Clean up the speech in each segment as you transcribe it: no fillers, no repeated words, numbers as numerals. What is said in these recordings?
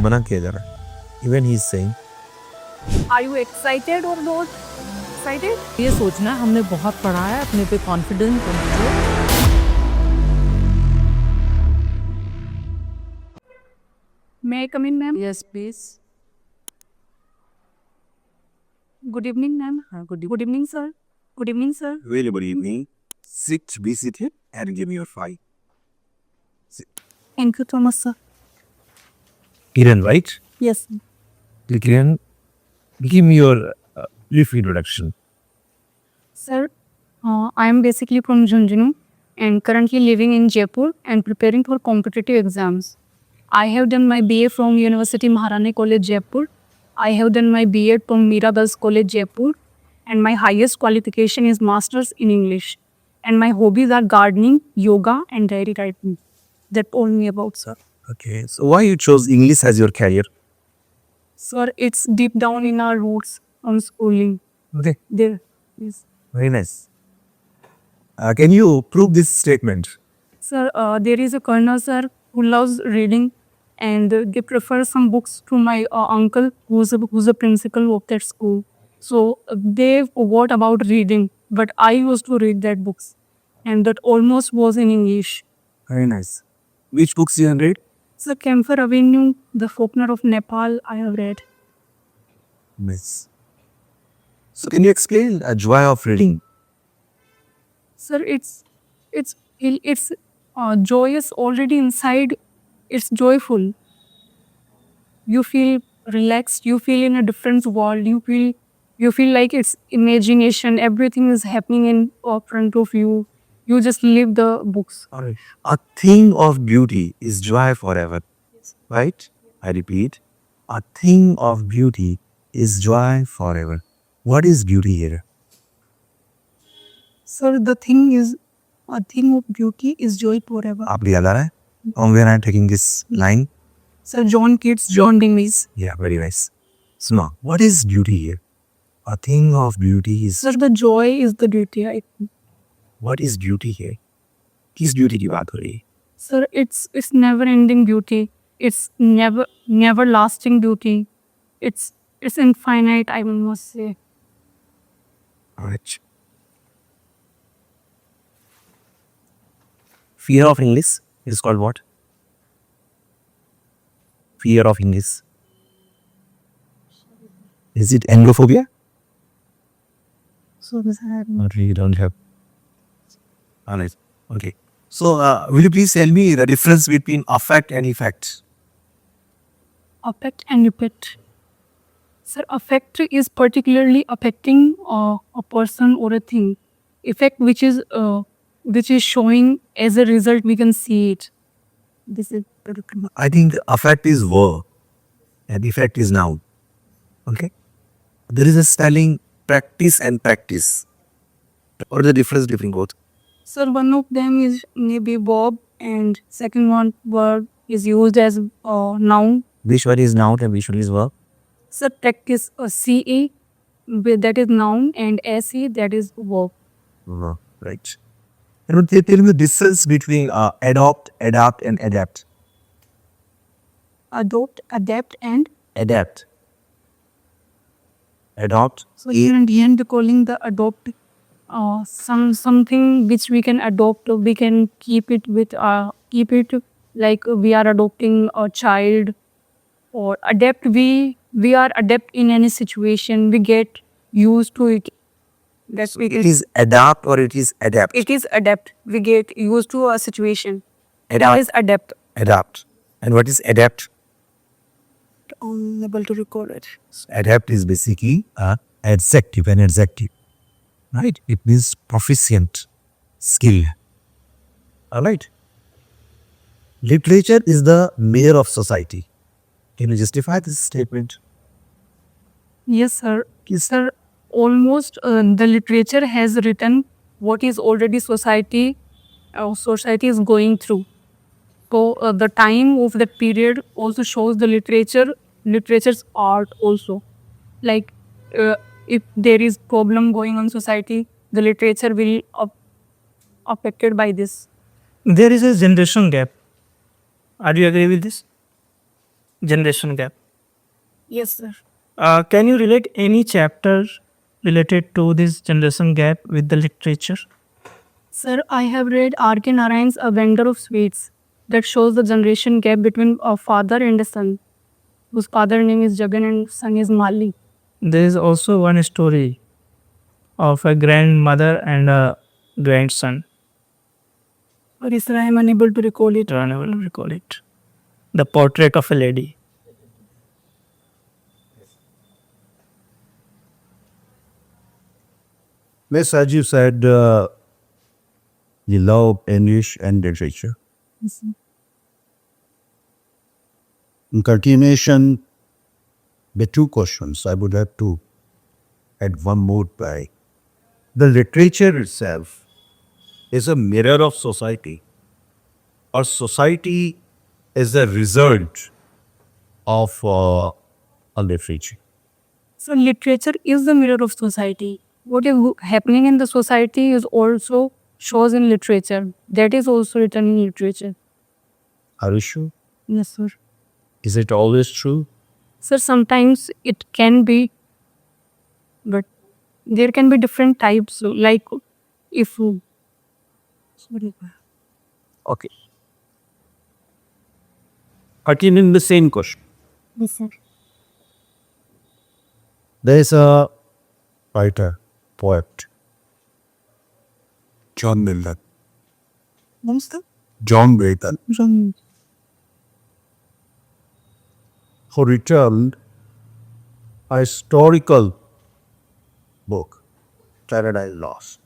मना किया जा रहा है. Even he is saying, Are you excited or not excited? ये सोचना हमने बहुत पढ़ा है, अपने पे कॉन्फिडेंट होना चाहिए. May I come in, ma'am? Yes, please. Good evening, ma'am. Good evening, sir. Good evening, sir. very good evening. Sit, be seated and give me your file. Thank you, Thomas, sir. Kiran, right? Yes. Kiran, give me your brief introduction. Sir, I am basically from Jhunjhunu and currently living in Jaipur and preparing for competitive exams. I have done my BA from University Maharani College, Jaipur. I have done my B.Ed from Mirabells College, Jaipur. And my highest qualification is Masters in English. And my hobbies are gardening, yoga and diary writing. That all me about, sir. Okay, so why you chose English as your career? Sir, it's deep down in our roots from schooling. Okay, There is. very nice. Can you prove this statement? Sir, there is a colonel, sir, who loves reading and they prefer some books to my uncle who's a principal of that school. So they forgot about reading, but I used to read that books and that almost was in English. Very nice. Which books you have read? Sir, Camphor Avenue, The Faulkner of Nepal, I have read. Nice. So can you explain a joy of reading? Sir, it's joyous already inside. It's joyful. You feel relaxed. You feel in a different world. You feel like it's imagination. Everything is happening in front of you. You just live the books. A thing of beauty is joy forever. Right? I repeat, a thing of beauty is joy forever. What is beauty here? Sir, a thing of beauty is joy forever. आपको याद आ रहा है? From where I am taking this line? Sir, John Keats, John Dewey. Yeah, very nice. So now, what is beauty here? A thing of beauty is. Sir, the joy is the beauty. I think. What is beauty here? किस beauty की बात हो रही है? Sir, it's never-ending beauty. It's never lasting beauty. It's infinite, I must say. Alright. Fear of English is called what? Fear of English. Is it Anglophobia? So sad. Or you don't have? Alright. Okay. So, will you please tell me the difference between affect and effect? Affect and effect. Sir, affect is particularly affecting a person or a thing. Effect, which is showing as a result, we can see it. This is. I think the affect is verb and effect is noun. Okay. There is a spelling practice and practice. What is the difference between both? Sir, one of them is maybe verb and second one word is used as noun. Which one is noun and which one is verb? Sir, practice CA, that is noun, and SE, that is verb. Right. And would you tell me the difference between adopt, adapt and adapt? Adopt, adapt, and. Adapt. Adopt. So here in the end, calling the adopt something which we can adopt, we can keep it like we are adopting a child, or adapt, we are adept in any situation, we get used to it. That's It is adapt or it is adapt? It is adapt. We get used to a situation. Adapt. That is adapt. Adapt. And what is adapt? Unable to recall it. Adapt is basically an adjective, right? It means proficient, skill. Alright. Literature is the mirror of society. Can you justify this statement? Yes, sir. Sir, almost the literature has written what is already society is going through. So the time of that period also shows the literature's art also. Like if there is problem going on society, the literature will affected by this. There is a generation gap. Are you agree with this? generation gap. Yes, sir. Can you relate any chapter related to this generation gap with the literature? Sir, I have read R.K. Narayan's A Vendor of Sweets that shows the generation gap between a father and a son, whose father name is Jagan and son is Mali. There is also one story of a grandmother and a grandson. Sorry, sir, I am unable to recall it. I will recall it. The Portrait of a Lady. Miss, as you said, you love English and literature. Yes, sir. In continuation, the two questions I would have to add one more by. The literature itself is a mirror of society, or society is a result of a literature. So, literature is the mirror of society. What is happening in the society is also shows in literature. That is also written in literature. Are you sure? Yes, sir. Is it always true? Sir, sometimes it can be, but there can be different types. Like if sorry. Okay. Continuing the same question. Yes, sir. There is a writer, poet, John Milton. What's the John Milton, who returned a historical book, Paradise Lost.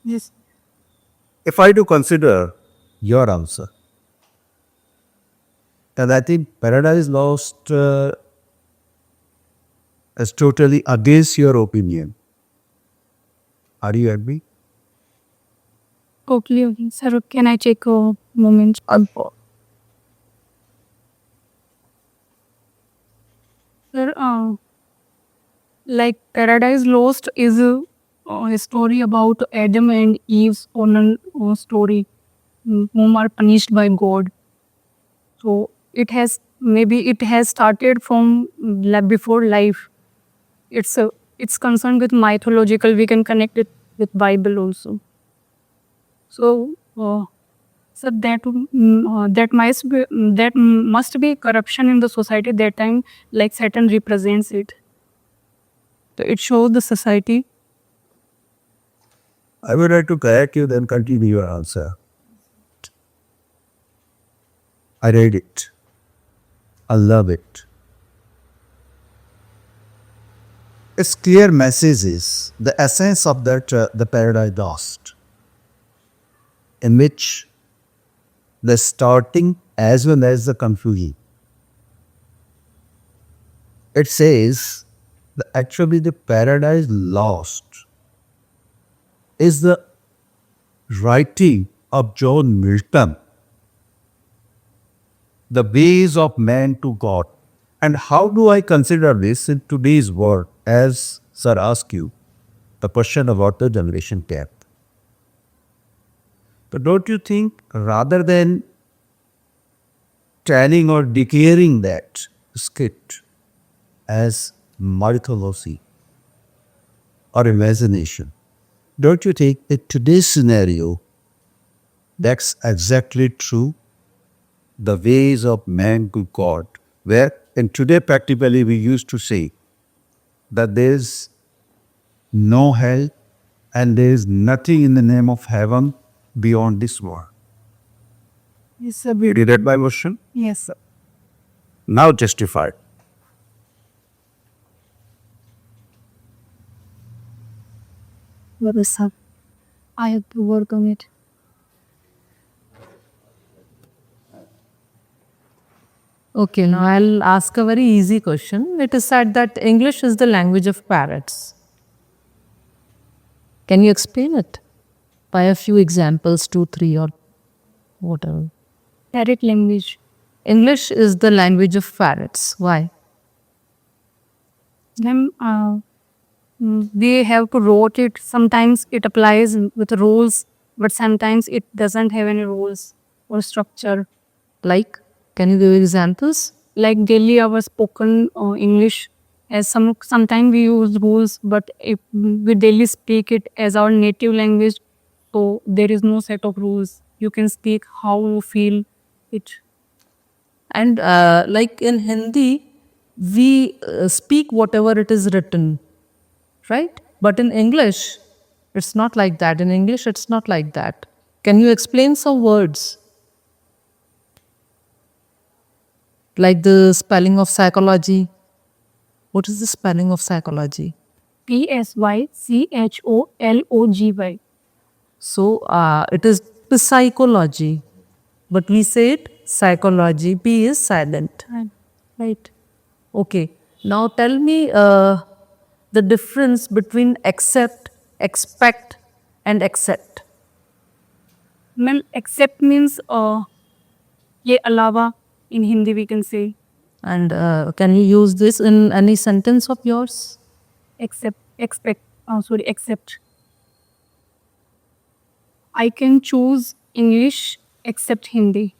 Yes. If I do consider your answer, then I think Paradise Lost is totally against your opinion. Are you agree? Okay, sir. Can I take a moment? Sir, like Paradise Lost is a story about Adam and Eve's own story, whom are punished by God. So it has started from before life. It's concerned with mythological. We can connect it with Bible also. So, so that must be corruption in the society that time. Like Satan represents it. So it shows the society. I would like to correct you, then continue your answer. I read it. I love it. Its clear message is the essence of that the Paradise Lost, in which the starting as well as the conclusion. It says that actually the Paradise Lost is the writing of John Milton, the ways of man to God. And how do I consider this in today's world, as Sir asked you, the question about the generation gap? But don't you think rather than telling or declaring that skit as mythology or imagination, don't you think that today's scenario, that's exactly true? The ways of man to God, where in today practically we used to say that there is no hell and there is nothing in the name of heaven beyond this world. Yes, sir. You read my question? Yes, sir. Now justified. Yes, sir. I have to work on it. Okay, now I'll ask a very easy question. It is said that English is the language of parrots. Can you explain it by a few examples, 2, 3, or whatever? Parrot language. English is the language of parrots. Why? Then we have to wrote it. Sometimes it applies with rules, but sometimes it doesn't have any rules or structure. Like, Can you give examples? Like daily our spoken English, as sometimes we use rules, but if we daily speak it as our native language, so there is no set of rules. You can speak how you feel it. And like in Hindi, we speak whatever it is written, right? But in English, it's not like that. In English, it's not like that. Can you explain some words? Like the spelling of psychology. What is the spelling of psychology? Psychology. So it is psychology, but we say it psychology. P is silent, right? Okay. Now tell me the difference between accept, expect, and accept. Ma'am, accept means ye alawa in Hindi we can say. And can you use this in any sentence of yours? Accept. I can choose English except Hindi.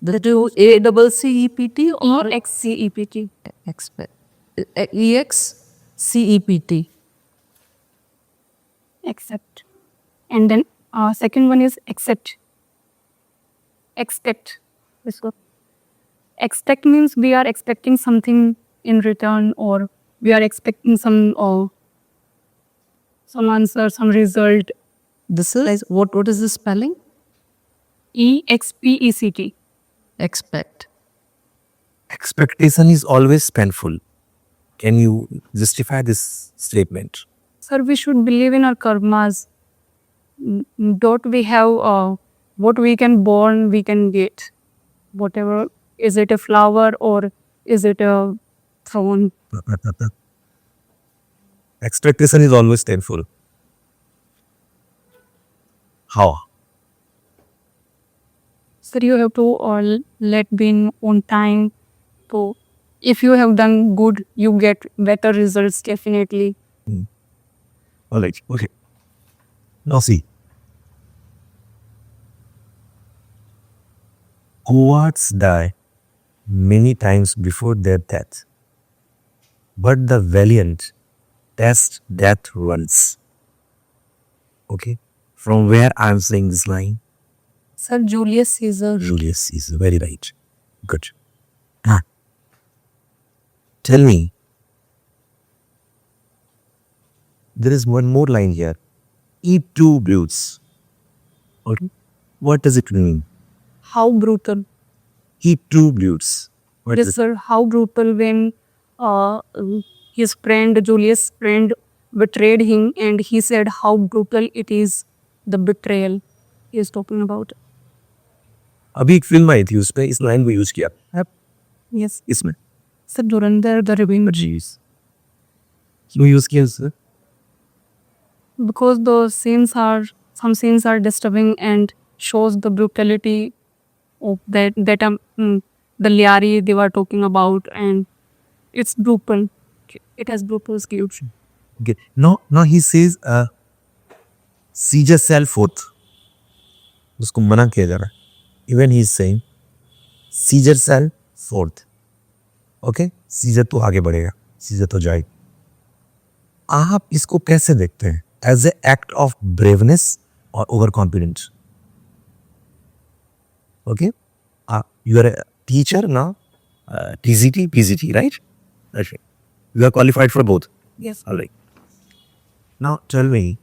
The two ACCEPT or EXCEPT. expect? EXCEPT. Accept. And then second one is accept. Expect. Let's go. Expect means we are expecting something in return, or we are expecting some answer, some result. This is what is the spelling? EXPECT. Expect. Expectation is always painful. Can you justify this statement? Sir, we should believe in our karmas. Don't we have what we can born, we can get. Whatever, is it a flower or is it a throne? Expectation is always painful. How? Sir, you have to let be in on time. So if you have done good, you get better results definitely. Alright, okay. Now see. Cowards die many times before their death, but the valiant test death once. Okay? From where I am saying this line? Sir, Julius Caesar. Julius Caesar, very right. Good. Tell me, there is one more line here. Eat two brutes. Okay? What does it mean? How brutal. Eat two brutes. What Yes, does- sir. How brutal when his friend, Julius' friend, betrayed him, and he said how brutal it is, the betrayal he is talking about. अभी एक film आई थी उसमें इस line को use किया है Yes. इसमें Sir, Durandar, the Revenge. क्यों यूज किया उससे Because some scenes are disturbing and shows the brutality of that the Liari they were talking about, and it's brutal. It has brutal skills. Okay. No, he says Caesar sell forth. उसको मना किया जा रहा है. Even he is saying Caesar sell forth. Okay? Caesar तो आगे बढ़ेगा. Caesar तो जाएगा. आप इसको कैसे देखते हैं? As an act of braveness or overconfidence? Okay? You are a teacher now. TCT, PCT, right? That's right. You are qualified for both. Yes. All right. Now tell me,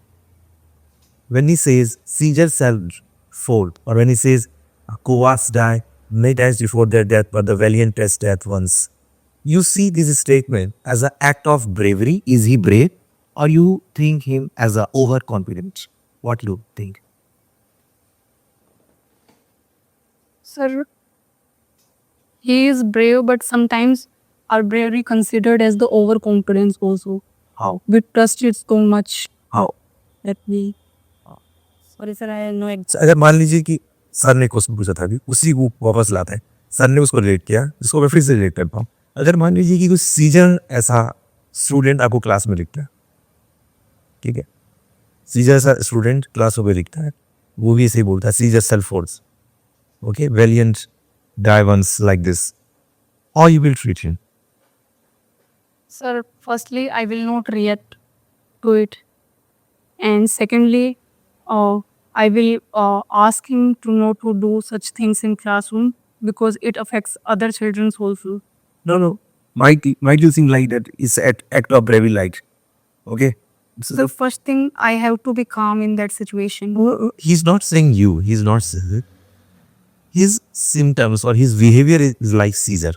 when he says Caesar shall fall, or when he says cowards die many times before their death, but the valiant test death once, you see this statement as an act of bravery. Is he brave, or you think him as a overconfident? What do you think? Sir, he is brave, but sometimes our bravery considered as the overconfidence also. How? We trust it so much. How? Let me. Sorry, sir, I know exactly. अगर मान लीजिए कि sir ने question पूछा था अभी उसी को वापस लाते हैं सर ने उसको रिलेट किया जिसको मैं फिर से रिलेट करता हूँ अगर मान लीजिए कि कोई सीजर ऐसा स्टूडेंट आपको क्लास में लिखता है ठीक है सीजर ऐसा स्टूडेंट क्लास में लिखता है वो भी ऐसे ही बोलता है Caesar self force okay valiant die once like this, how you will treat him? Sir, firstly, I will not react to it. And secondly, I will ask him to not to do such things in classroom because it affects other children also. No. Might you think like that is act of bravery, like, okay? So the first thing, I have to be calm in that situation. He's not saying you. He's not saying it. His symptoms or his behavior is like seizure.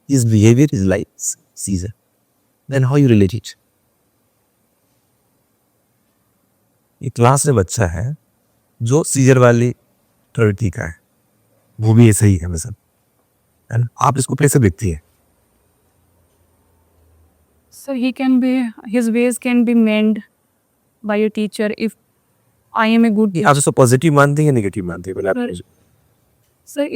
His behavior is like seizure. Then how you relate it? एक class में बच्चा है जो scissor वाली प्रवृत्ति का है, वो भी ऐसा ही है मतलब, है ना? आप इसको कैसे देखती है? So his ways can be mended by a teacher if I am a good. आप इसको पॉजिटिव मानते हैं या नेगेटिव मानते हैं? पहले आप So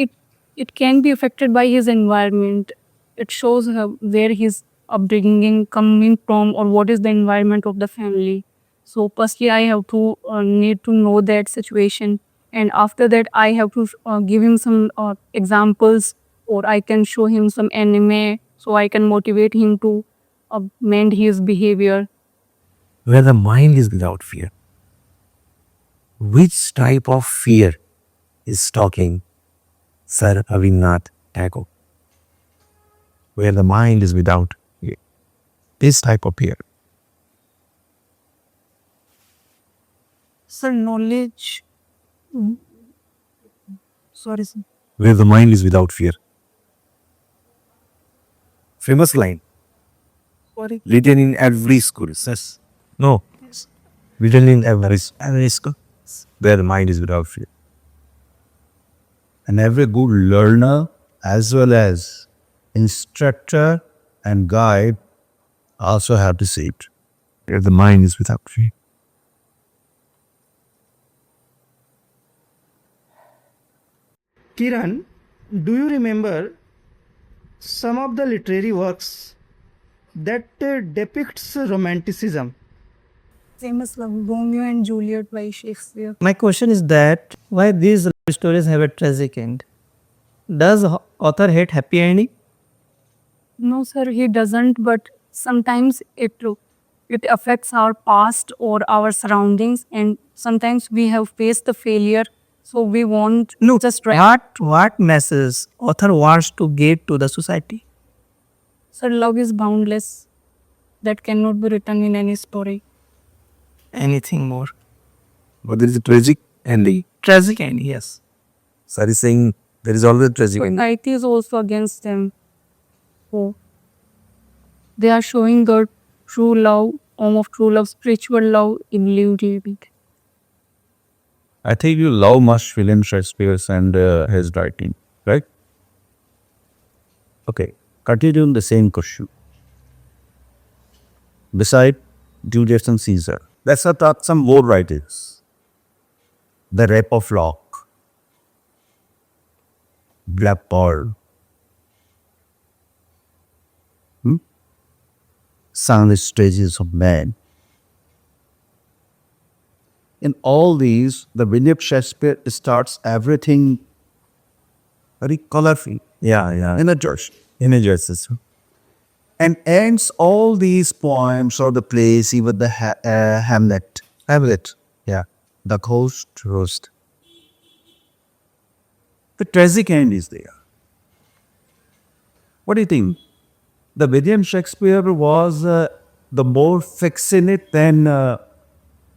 it can be affected by his environment. It shows where his upbringing coming from or what is the environment of the family. So firstly, I have to need to know that situation, and after that, I have to give him some examples, or I can show him some anime, so I can motivate him to mend his behavior. where the mind is without fear. Which type of fear is talking Sir Avinath Tagore? Where the mind is without fear. This type of fear. Sir, knowledge. Sorry, sir. Where the mind is without fear. Famous line. Sorry. Written in every school. Yes. No. Written in every school. Where the mind is without fear. And every good learner as well as instructor and guide also have to see it. Where the mind is without fear. Kiran, do you remember some of the literary works that depicts romanticism? Famous love, Romeo and Juliet by Shakespeare. My question is that why these love stories have a tragic end? Does author hate happy ending? No, sir, he doesn't. But sometimes it affects our past or our surroundings, and sometimes we have faced the failure, so we want just What message author wants to give to the society? Sir, love is boundless. That cannot be written in any story. Anything more? But there is a tragic ending. Tragic ending, yes. Sir is saying there is always a tragic ending. Society is also against them. So they are showing the true love, of true love, spiritual love in living. I think you love much William Shakespeare and his writing, right? Okay, continuing the same question. Beside Julius and Caesar, let's talk some more writers. The Rape of Lock, Black Ball, Soundless Stages of Man. In all these, the William Shakespeare starts everything very colorful Yeah. in a church Images. and ends all these poems or the plays, even the Hamlet. Yeah. The Ghost Roast. The tragic end is there. What do you think? The William Shakespeare was the more fictionate than the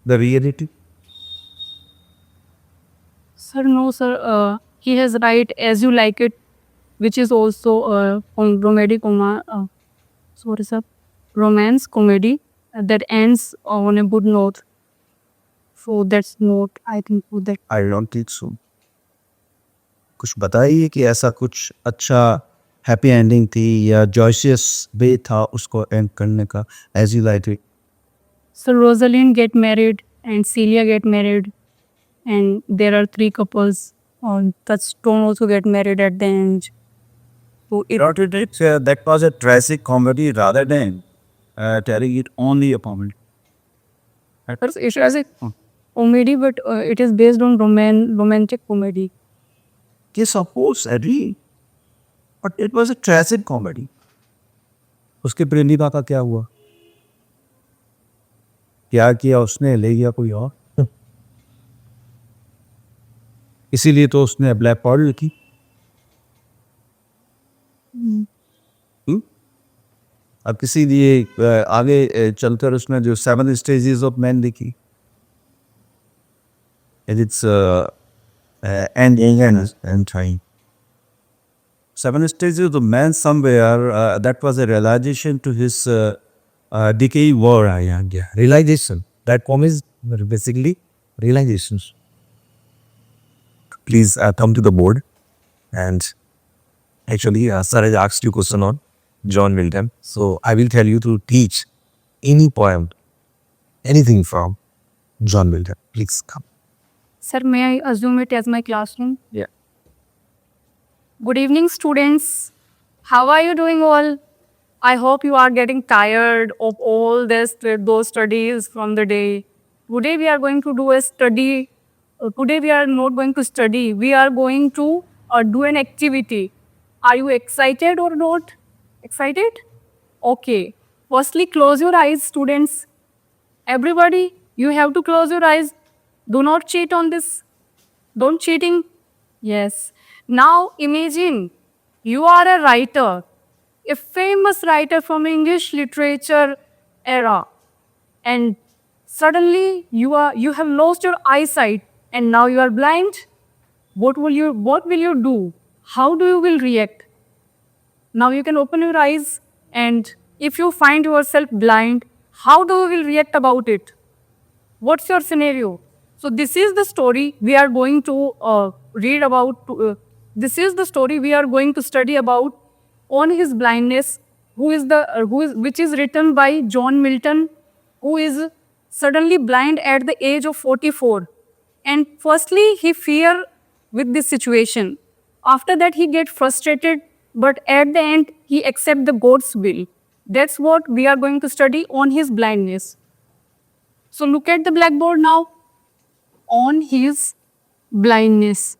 reality? Sir, no, sir. He has write As You Like It, which is also romance comedy that ends on a good note. So that's not, I think, that. I don't think so. कुछ बताइए कि ऐसा कुछ अच्छा happy ending थी या जॉयसियस वे था उसको एंड करने का as you like it. So Rosalind get married and Celia get married, and there are 3 couples. Touchstone also get married at the end. So That was a tragic comedy rather than telling it only a comedy. it's a comedy, but it is based on romantic comedy. Yes, of course, agree. But it was a tragic comedy. उसके प्रेमिका का क्या हुआ? क्या किया उसने? ले गया कोई और? इसीलिए तो उसने ब्लैक पॉड लिखी. अब किसी लिए आगे चलकर उसने जो 7 stages of man लिखी. And it's ending and time. 7 stages of man somewhere, that was a realization to his decay war. Yeah. Realization. That poem is basically realizations. Please come to the board. And actually, sir has asked you question on John Milton. So I will tell you to teach any poem, anything from John Milton. Please come. Sir, may I assume it as my classroom? Yeah. Good evening, students. How are you doing all? I hope you are getting tired of all those studies from the day. Today we are going to do a study. Today we are not going to study. We are going to do an activity. Are you excited or not? Excited? Okay. Firstly, close your eyes, students. Everybody, you have to close your eyes. Do not cheat on this. Don't cheating. Yes. Now imagine you are a writer, a famous writer from English literature era, and suddenly you have lost your eyesight and now you are blind. What will you do? How do you will react? Now you can open your eyes, and if you find yourself blind, how do you will react about it? What's your scenario? So this is the story we are going to read about. This is the story we are going to study about on his blindness, which is written by John Milton, who is suddenly blind at the age of 44. And firstly, he fear with this situation. After that, he get frustrated, but at the end, he accept the God's will. That's what we are going to study on his blindness. So look at the blackboard now. On his blindness.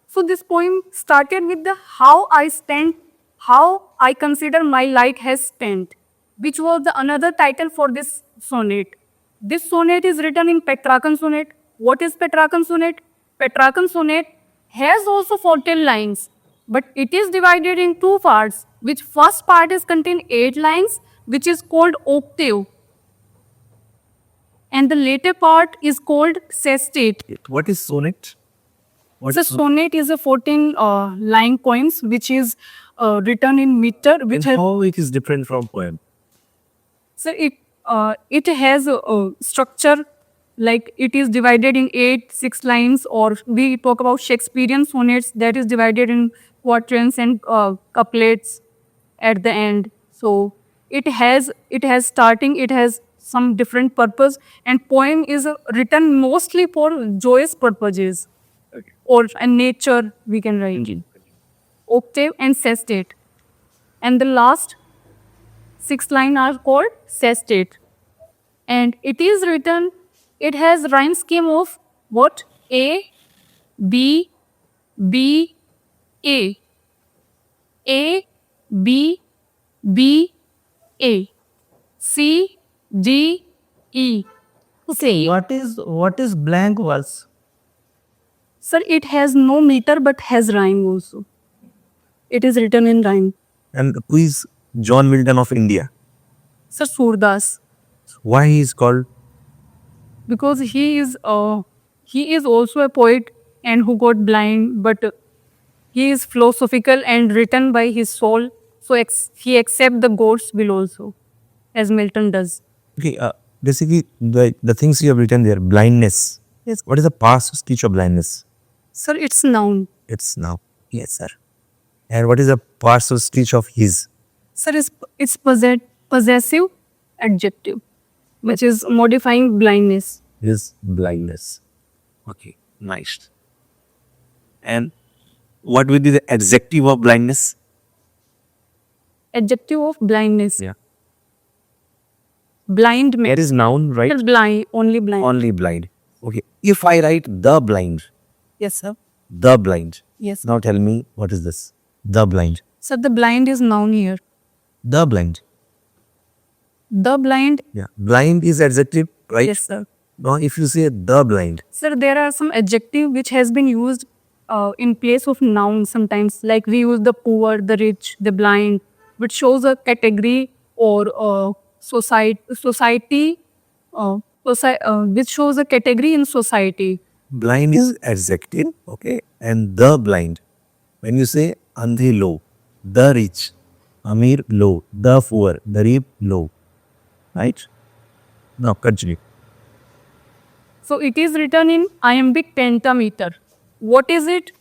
So this poem started with the how I consider my light has spent, which was the another title for this sonnet. This sonnet is written in Petrarchan sonnet. What is Petrarchan sonnet? Petrarchan sonnet has also 14 lines, but it is divided in two parts, which first part is contain 8 lines, which is called octave. And the later part is called sestet. What is sonnet? So sonnet is a 14 line poems which is written in meter. Which has, How it is different from poem? so it has a structure like it is divided in 6 lines, or we talk about Shakespearean sonnets that is divided in quatrains and couplets at the end. So it has starting, it has some different purpose, and poem is written mostly for joyous purposes or nature we can write. Octave and sestet. And the last 6 lines are called sestet. And it is written, it has rhyme scheme of what? A, B, B, A. A, B, B, A. C, D, E. C. What is blank verse? Sir, it has no meter but has rhyme also. It is written in rhyme. And who is John Milton of India? Sir, Surdas. Why he is called? Because he is also a poet and who got blind, but he is philosophical and written by his soul. So he accept the God's will also, as Milton does. Okay, basically the things you have written there, blindness. Yes. What is the past speech of blindness? Sir, it's noun. It's now. Yes, sir. And what is the past speech of his? Sir, it's possessive adjective, which is modifying blindness. His blindness. Okay, nice. And what will be the adjective of blindness? Adjective of blindness. Yeah. Blind man. There is noun, right? Sir, blind, only blind. Only blind. Okay. If I write the blind, Yes, sir. the blind, Yes. Now tell me, what is this? The blind. Sir, the blind is noun here. The blind. The blind. Yeah. Blind is adjective, right? Yes, sir. Now if you say the blind, Sir, there are some adjective which has been used in place of noun sometimes. Like we use the poor, the rich, the blind, which shows a category or society, which shows a category in society. blind is adjective, okay? And the blind. When you say andhe low, the rich, amir low, the poor, garib low, right? Now continue. So it is written in iambic pentameter. What is it?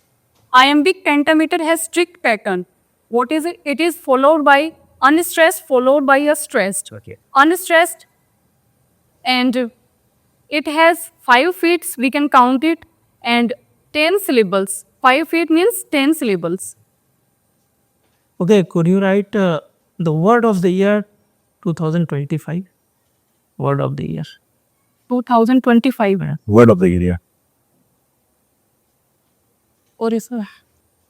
Iambic pentameter has strict pattern. What is it? It is followed by unstressed followed by a stressed. Okay. Unstressed, and it has 5 feet, we can count it, and 10 syllables. 5 feet means 10 syllables. Okay, could you write the word of the year 2025? Word of the year. 2025. Word of the year. Or is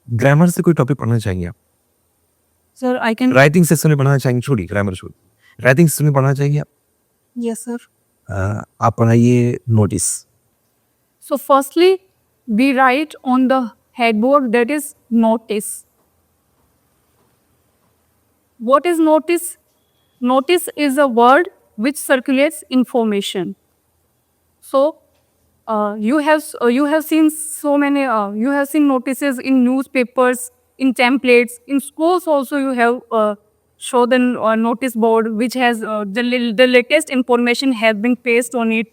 grammar से कोई topic पढ़ना चाहेंगे आप? sir, I can. Writing section में पढ़ना चाहेंगे? छोड़िए grammar छोड़िए, राइटिंग सेक्शन में पढ़ना चाहेंगे आप? Yes, sir. आप पढ़ाइए notice. So firstly, we write on the headboard, that is notice. What is notice? Notice is a word which circulates information. So you have seen so many you have seen notices in newspapers, in templates, in schools also you have shown the notice board which has the latest information have been pasted on it.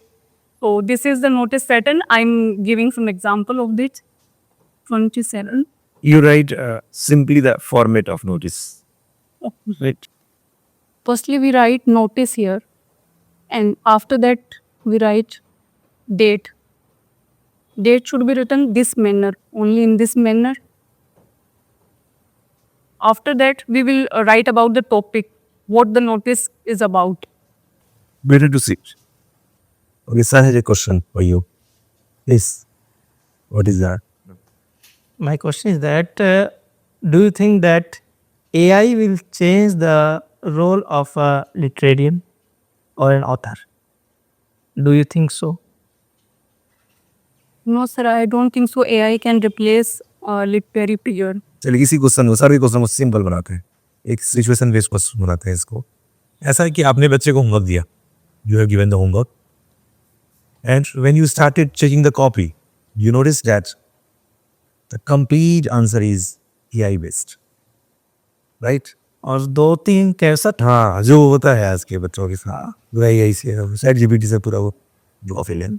So this is the notice pattern. I'm giving some example of it. 27. You write simply the format of notice. Right. Firstly, we write notice here, and after that we write date. Date should be written this manner, only in this manner. After that, we will write about the topic, what the notice is about. Better to see. Okay, sir has a question for you. Please. What is that? My question is that do you think that AI will change the role of a literarian or an author? Do you think so? No, sir, I don't think so. AI can replace literary figure. चलिए इसी question को, सारे question को simple बनाते हैं, एक situation based question बनाते हैं इसको. ऐसा है कि आपने बच्चे को होमवर्क दिया, you have given the homework, and when you started checking the copy you notice that the complete answer is AI based, right? और 2-3 कैसेट हाँ, जो होता है आज के बच्चों के साथ वो एआई से, चैट जीपीटी से पूरा वो ड्रॉ फिल.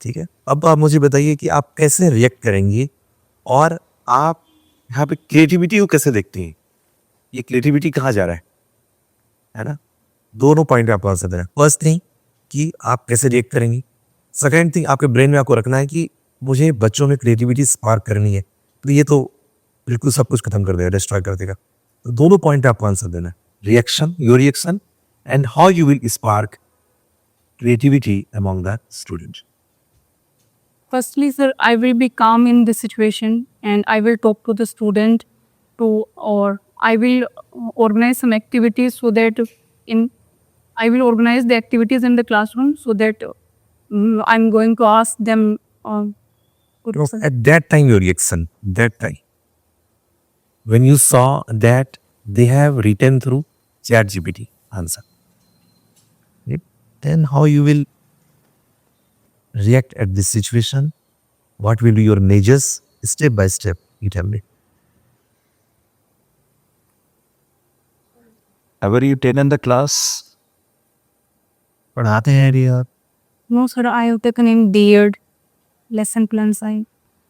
ठीक है, अब आप मुझे बताइए कि आप कैसे रिएक्ट करेंगे और आप यहाँ पे क्रिएटिविटी को कैसे देखते हैं? ये क्रिएटिविटी कहाँ जा रहा है ना? दोनों पॉइंट आपको आंसर देना है. फर्स्ट थिंग कि आप कैसे रिएक्ट करेंगे. सेकेंड थिंग आपके ब्रेन में आपको रखना है कि मुझे बच्चों में क्रिएटिविटी स्पार्क करनी है, तो ये तो बिल्कुल सब कुछ खत्म कर देगा, डिस्ट्रॉय कर देगा. तो दोनों पॉइंट आपको आंसर देना है. Reaction, your reaction, and how you will spark creativity among the students. Firstly, sir, I will be calm in this situation and I will talk to the student or I will organize some activities so that I will organize the activities in the classroom so that I'm going to ask them. At that time, your reaction, that time, when you saw that they have written through ChatGPT answer, right? Then how you will react at this situation? What will be your measures step by step? You tell me. Ever you taken the class? पढ़ाते हैं यार. No, sir, I have taken in DED lesson plans.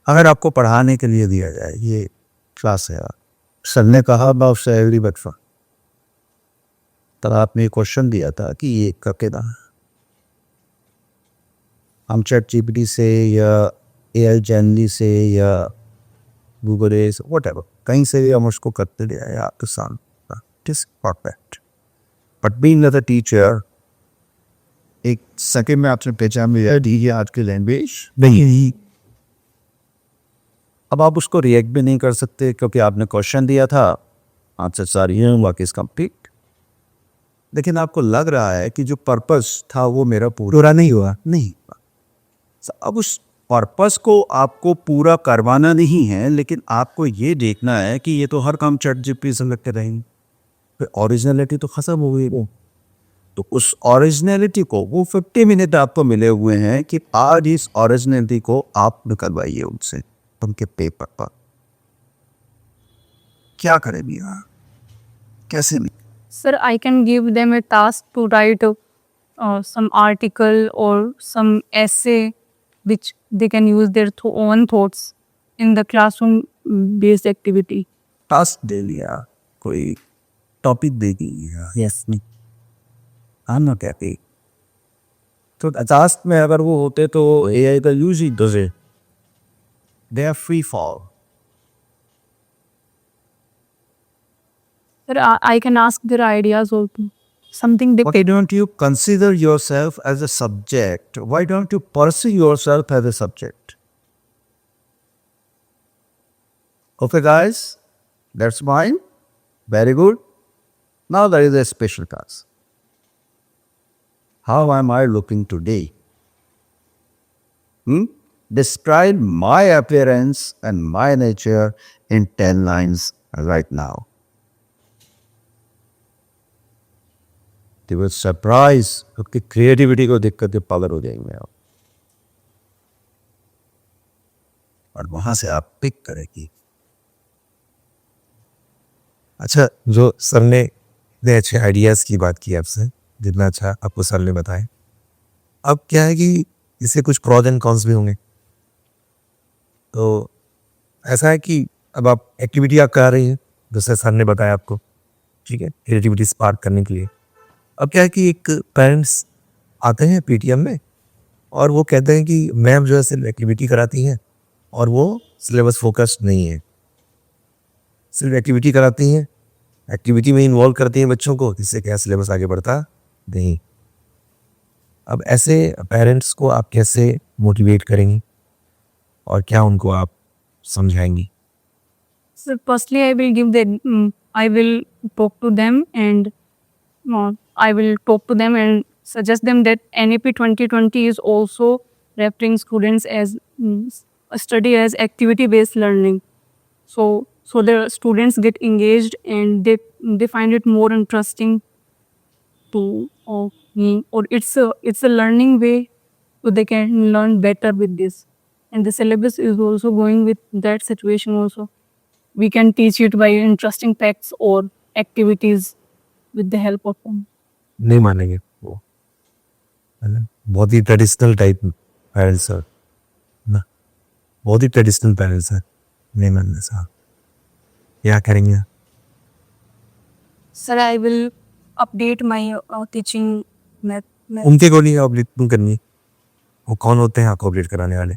अगर आपको पढ़ाने के लिए दिया जाए ये क्लास है, सर ने कहा अबाउट एवरी बच्चा, तब आपने क्वेश्चन दिया था कि ये करके ना हम चैट जीपीटी से या एआई जनरली से या गूगल से व्हाटएवर कहीं से भी हम उसको करते ले आए आपके सामने, it is perfect. But being a teacher, एक सेकंड में आपने पहचान लिया दी आज की लैंग्वेज नहीं, अब आप उसको रिएक्ट भी नहीं कर सकते क्योंकि आपने क्वेश्चन दिया था, आंसर सारी है, वर्क इज कंप्लीट। लेकिन आपको लग रहा है कि जो पर्पस था वो मेरा पूरा नहीं हुआ, नहीं हुआ। अब उस पर्पस को आपको पूरा करवाना नहीं है, लेकिन आपको ये देखना है कि ये तो हर काम चैट जीपीटी से लगते रहेंगे, फिर ओरिजिनलिटी तो खत्म हो गई। तो उस ओरिजिनलिटी को, वो 50 मिनट आपको मिले हुए हैं कि आज इस ओरिजिनलिटी को आप निकलवाइए उनसे, उनके पेपर पर। क्या करें भैया, कैसे नहीं? Sir, I can give them a task to write some article or some essay which they can use their own thoughts in the classroom based activity. Task दे लिया, कोई टॉपिक दे दिया, यस नहीं, आई एम नॉट हैप्पी। तो task में अगर वो होते तो एआई का यूज ही does it, they are free fall. Sir, I can ask their ideas also. Something they Why don't you consider yourself as a subject? Why don't you pursue yourself as a subject? Okay, guys, that's mine. Very good. Now there is a special task. How am I looking today? Describe my appearance and my nature in 10 lines right now. They were surprised. आपकी creativity को देख करके पागल हो जाएंगे आप, और वहां से आप पिक करेगी। अच्छा, जो सर ने इतने अच्छे आइडियाज़ की बात की आपसे, जितना अच्छा आपको सर ने बताया, अब क्या है कि इससे कुछ प्रॉज एंड कॉन्स भी होंगे। तो ऐसा है कि अब आप एक्टिविटी आप करा रही हैं, जैसे सर ने बताया आपको, ठीक है, क्रिएटिविटी स्पार्क करने के लिए। अब क्या है कि एक पेरेंट्स आते हैं पीटीएम में और वो कहते हैं कि मैम जो है सिर्फ एक्टिविटी कराती हैं और वो सिलेबस फोकस्ड नहीं है, सिर्फ एक्टिविटी कराती हैं, एक्टिविटी में इन्वॉल्व करती हैं बच्चों को, जिससे क्या सिलेबस आगे बढ़ता नहीं। अब ऐसे पेरेंट्स को आप कैसे मोटिवेट करेंगी और क्या उनको आप समझाएंगी? So firstly, I will talk to them and I will talk to them and suggest them that NAP 2020 is also referring students as study as activity-based learning. So the students get engaged and they find it more interesting to or it's a learning way, so they can learn better with this. And the syllabus is also going with that situation also. We can teach it by interesting facts or activities with the help of them. नहीं मानेंगे वो, है ना, बहुत ही traditional type parents है ना, बहुत ही traditional parents है, नहीं मानने साहब। क्या करेंगे? Sir, I will update my teaching math. उनके को नहीं अपडेट क्यों करनी? वो कौन होते हैं आपको अपडेट कराने वाले?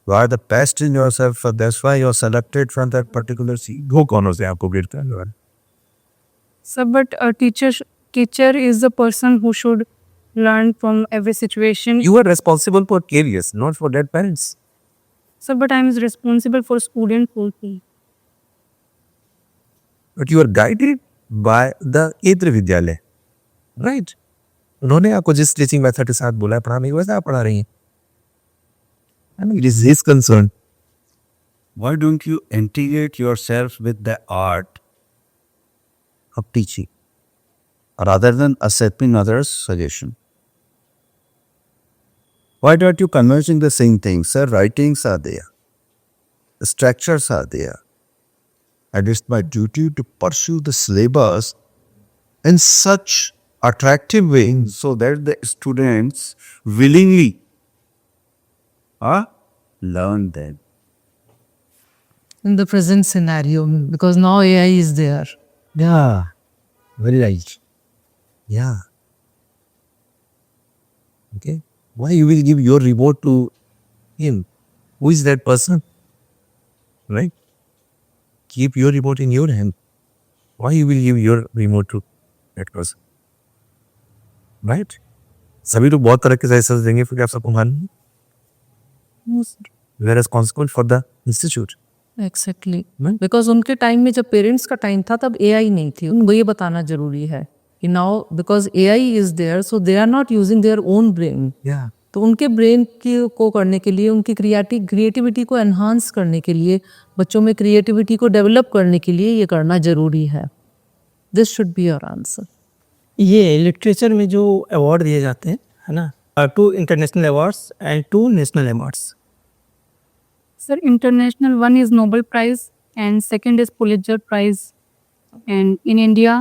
You are the best in yourself, so that's why you're selected from that particular seat. वो कौन होते हैं आपको अपडेट कराने वाले? Sir, but a teacher is the person who should learn from every situation. You are responsible for careers, not for that parents. Sir, but I am responsible for students also. But you are guided by the केंद्र विद्यालय, right? उन्होंने आपको जिस teaching method के साथ बोला है पढ़ाने की, वैसे आप पढ़ा रही हैं। It is his concern. Why don't you integrate yourself with the art of teaching rather than accepting others' suggestion? Why don't you conversing the same things? Sir, writings are there, the structures are there, and it's my duty to pursue the syllabus in such attractive way so that the students willingly learn them. In the present scenario, because now AI is there. Yeah, very right. Yeah. Okay. Why you will give your remote to him? Who is that person? Right? Keep your remote in your hand. Why you will give your remote to that person? Right? सभी लोग बहुत तरह के ऐसे देंगे, फिर आप सबको मानेंगे? whereas consequent for the institute. Exactly because उनके टाइम में जब पेरेंट्स का टाइम था तब एआई नहीं थी, उनको ये बताना जरूरी है कि now because AI is there so they are not using their own brain, Yeah. तो उनके ब्रेन की को करने के लिए, उनकी क्रिएटिविटी को एनहांस करने के लिए, बच्चों में क्रिएटिविटी को डेवलप करने के लिए ये करना जरूरी है. This should be your answer. ये लिटरेचर में जो अवार्ड दिए जाते हैं, है ना, 2 international awards and 2 national awards. Sir, international one is Nobel Prize and second is Pulitzer Prize. And in India,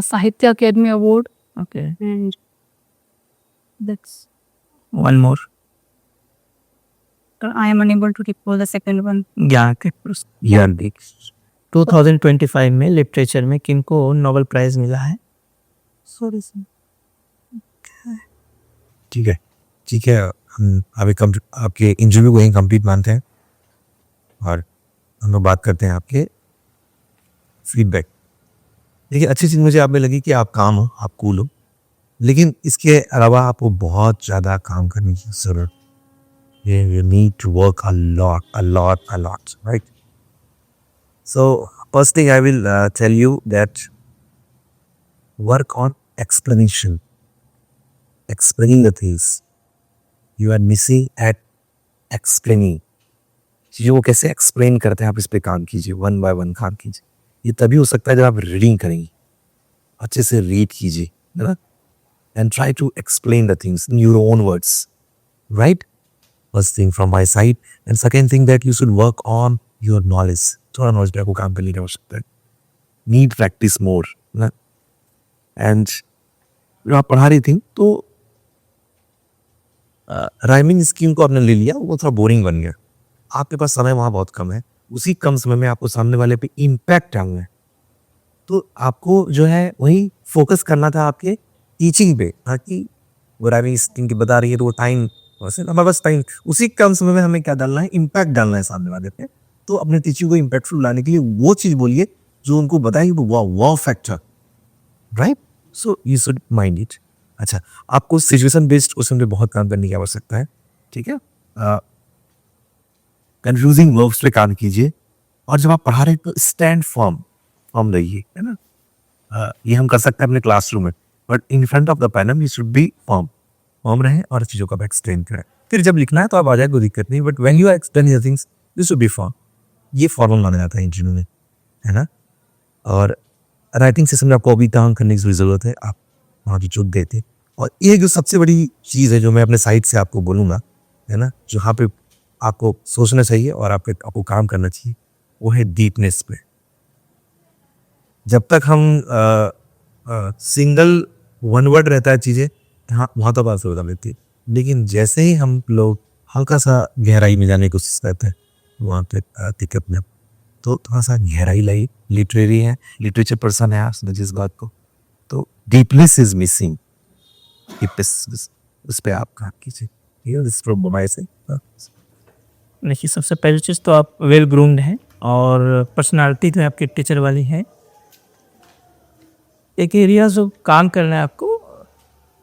Sahitya Academy Award, okay, and that's. One more. I am unable to recall the second one. ज्ञान के पुरस्कार. Yeah. 2025 में literature में किनको Nobel prize मिला है? Sorry, sir. ठीक है, ठीक है. हम अभी आपके इंटरव्यू को यहीं कंप्लीट मानते हैं और हम लोग बात करते हैं आपके फीडबैक. देखिए, अच्छी चीज़ मुझे आप में लगी कि आप काम हो, आप कूल हो, लेकिन इसके अलावा आपको बहुत ज़्यादा काम करने की ज़रूरत. You need to work a lot, right? So, first thing I will tell you that work on explanation. Explaining the things. You are missing at explaining. चीज़ों को कैसे एक्सप्लेन करते हैं, आप इस पे काम कीजिए, 1 by 1 काम कीजिए. ये तभी हो सकता है जब आप रीडिंग करेंगे, अच्छे से रीड कीजिए, है ना, and try to explain the things in your own words, right. First thing from my side. And second thing that you should work on your knowledge. थोड़ा नॉलेज पे आपको काम करने की आवश्यकता है. नीड प्रैक्टिस मोर, ना. एंड जब आप पढ़ा रही थी तो राइमिंग स्कीम को आपने ले लिया, वो थोड़ा बोरिंग बन गया. आपके पास समय वहाँ बहुत कम है, उसी कम समय में आपको सामने वाले पे इम्पैक्ट डालना है. तो आपको जो है वही फोकस करना था आपके टीचिंग पे, ताकि वो राइमिंग स्कीम की बता रही है तो वो टाइम वैसे हमारे पास टाइम, उसी कम समय में हमें क्या डालना है, इम्पैक्ट डालना है सामने वाले पे. तो अपने टीचिंग को इम्पैक्टफुल लाने के लिए वो चीज़ बोलिए जो उनको बताइए, वो wow factor, right. So you should mind it. अच्छा, आपको सिचुएशन बेस्ड क्वेश्चन पे बहुत काम करने की आवश्यकता है, ठीक है. कंफ्यूजिंग वर्ब्स पे काम कीजिए, और जब आप पढ़ा रहे हैं तो स्टैंड फॉर्म रहिए, है ना. ये हम कर सकते हैं अपने क्लासरूम में, but in front of the panel you should be form रहे और चीज़ों का एक्सप्लेन करें. फिर जब लिखना है तो आप आ जाए, कोई दिक्कत नहीं, but when you are explaining the things you should be form. ये फॉर्मल माना जाता है इंटरव्यू में, है ना. और राइटिंग सेशन में आपको अभी काम करने की ज़रूरत है, आप वहाँ की चुट देते. और ये जो सबसे बड़ी चीज़ है जो मैं अपने साइड से आपको बोलूँगा, है ना, जहाँ पे आपको सोचना चाहिए और आपको काम करना चाहिए, वो है डीपनेस पे. जब तक हम सिंगल वन वर्ड रहता है चीज़ें, हाँ वहाँ तो बात होता रहती है, लेकिन जैसे ही हम लोग हल्का सा गहराई में जाने की कोशिश करते हैं, वहाँ पे दिक्कत में तो थोड़ा सा गहराई लाई. लिटरेरी है, लिटरेचर पर्सन है आप समझिए इस बात को, तो डीपनेस इज मिसिंग. उस पर आप काम कीजिए. देखिए, सबसे पहली चीज़ तो आप वेल ग्रूम्ड हैं और पर्सनालिटी तो आपकी टीचर वाली है. एक एरिया जो काम करना है आपको,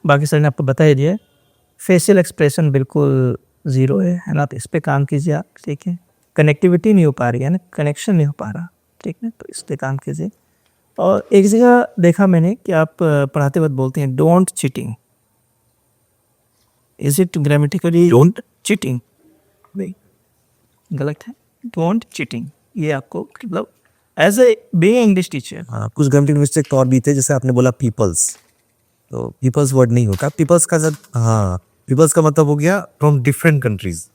बाकी सर ने आपको बता ही दिया है. फेशियल एक्सप्रेशन बिल्कुल ज़ीरो है ना, तो इस पर काम कीजिए आप, ठीक है. कनेक्टिविटी नहीं हो पा रही है ना, कनेक्शन नहीं हो पा रहा, ठीक है, तो इस पर काम कीजिए. और एक जगह देखा मैंने कि आप पढ़ाते वक्त बोलते हैं don't cheating. Is it grammatically don't cheating? नहीं, गलत है. डोंट चीटिंग ये आपको मतलब as a being English teacher. हाँ, कुछ ग्रामेटिकल मिस्टेक और भी थे, जैसे आपने बोला पीपल्स, तो पीपल्स वर्ड नहीं होता. पीपल्स का हाँ, पीपल्स का मतलब हो गया फ्रॉम डिफरेंट कंट्रीज,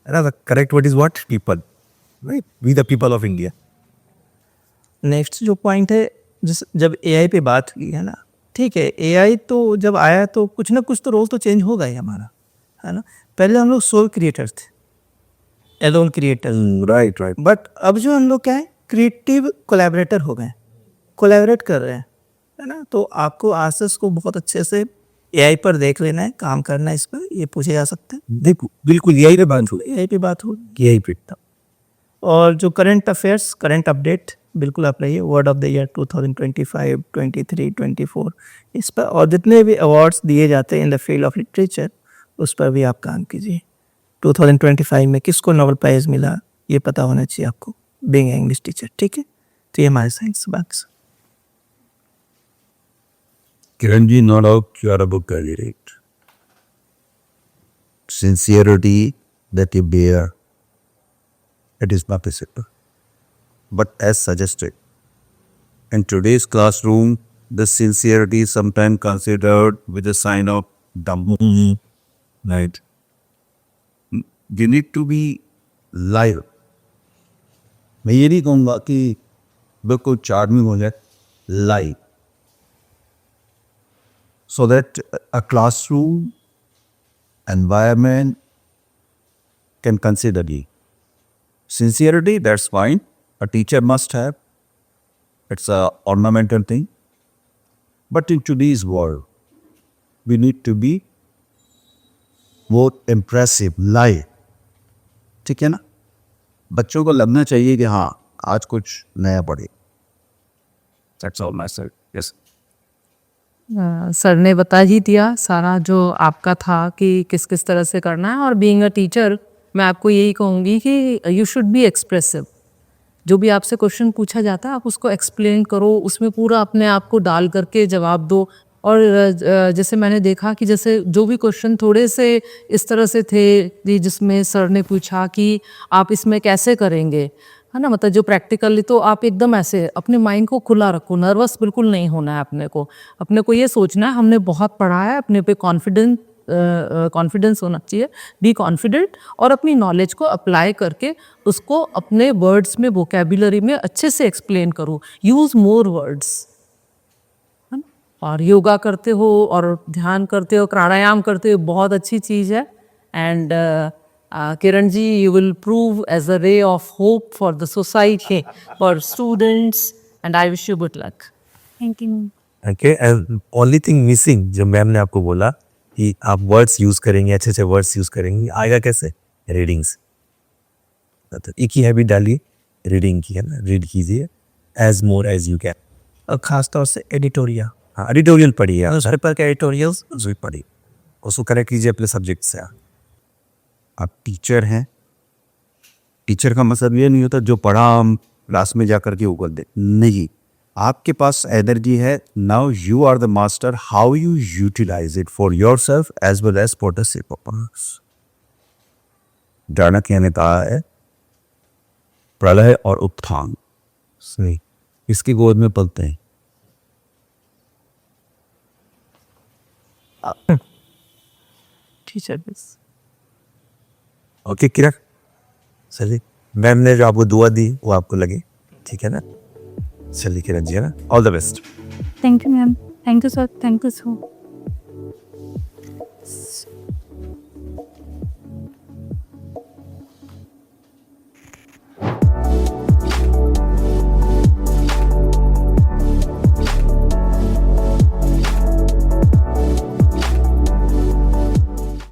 है ना. The correct word is what? People, right. We the people of India. Next जो पॉइंट है, जिस जब एआई पे बात हुई है ना, ठीक है, एआई तो जब आया तो कुछ ना कुछ तो रोल तो चेंज होगा ही हमारा, है ना. पहले हम लोग सोल क्रिएटर्स थे, एलोन क्रिएटर, राइट. बट अब जो हम लोग क्या है, क्रिएटिव कोलैबोरेटर हो गए, कोलैबोरेट कर रहे हैं, है ना. तो आपको आसस को बहुत अच्छे से एआई पर देख लेना है, काम करना है इस पर, ये पूछे जा सकते हैं. देखो, बिल्कुल यही पे बात हुई, एआई पे बात हो. यही पे. और जो करंट अफेयर्स, करंट अपडेट बिल्कुल आप रहिए. वर्ड ऑफ द ईयर 2025, 23, 24 इस पर, और जितने भी अवार्ड्स दिए जाते हैं in the field of literature, उस पर भी आप काम कीजिए. 2025 में किसको नोबेल प्राइज मिला, ये पता होना चाहिए आपको, बीइंग इंग्लिश टीचर, ठीक है। तो ये हमारे science box. Kiran ji, no doubt you are a good candidate. Sincerity that you bear, it is noticeable. But as suggested, in today's classroom, the sincerity is sometimes considered with a sign of dumb. Right? You need to be live. मैं ये नहीं कहूँगा कि बिल्कुल charming हो जाए, live, so that a classroom environment can consider you. Sincerity, that's fine. A teacher must have. It's a ornamental thing. But in today's world, we need to be more impressive, live. ठीक है ना? बच्चों को लगना चाहिए कि हाँ, आज कुछ नया पढ़े. That's all my sir. Yes. Sir ने बता ही दिया सारा जो आपका था कि किस किस तरह से करना है। और बीइंग अ टीचर मैं आपको यही कहूँगी कि यू शुड बी एक्सप्रेसिव। जो भी आपसे क्वेश्चन पूछा जाता है आप उसको एक्सप्लेन करो, उसमें पूरा अपने आप को डाल करके जवाब दो। और जैसे मैंने देखा कि जैसे जो भी क्वेश्चन थोड़े से इस तरह से थे कि जिसमें सर ने पूछा कि आप इसमें कैसे करेंगे, है ना, मतलब जो प्रैक्टिकली, तो आप एकदम ऐसे अपने माइंड को खुला रखो, नर्वस बिल्कुल नहीं होना है। अपने को ये सोचना है हमने बहुत पढ़ा है, अपने पे कॉन्फिडेंस होना चाहिए, बी कॉन्फिडेंट, और अपनी नॉलेज को अप्लाई करके उसको अपने वर्ड्स में, वोकेबुलरी में अच्छे से एक्सप्लेन करो, यूज़ मोर वर्ड्स, है ना। और योगा करते हो और ध्यान करते हो, प्राणायाम करते हो, बहुत अच्छी चीज़ है। And Kiran ji, you will prove as a ray of hope for the society, for students, and I wish you good luck. Thank you. Okay, only thing missing जो मैम ने आपको बोला कि आप वर्ड्स यूज करेंगे, अच्छे अच्छे words use करेंगे, आएगा कैसे? रीडिंग्स। तो एक ही हैबिट डालिए रीडिंग की, है ना, रीड कीजिए as more as you can. और ख़ास तौर से एडिटोरियल, हाँ, एडिटोरियल पढ़िए, न्यूज़पेपर के एडिटोरियल्स उसको पढ़िए, उसको कनेक्ट कीजिए अपने सब्जेक्ट से। आप टीचर हैं, टीचर का मतलब ये नहीं होता जो पढ़ा हम क्लास में जाकर के उगल दे, नहीं, आपके पास एनर्जी है, now you are the master, how you utilize it for yourself as well as for the sake of others. Chanakya ने कहा है प्रलय और उत्थान सही इसकी गोद में पलते हैं। टीचर बस। ओके किरण, चलिए, मैम ने जो आपको दुआ दी वो आपको लगे, ठीक है ना। चलिए किरण जी, है ना, all the best. Thank you, ma'am. Thank you, sir. Thank you so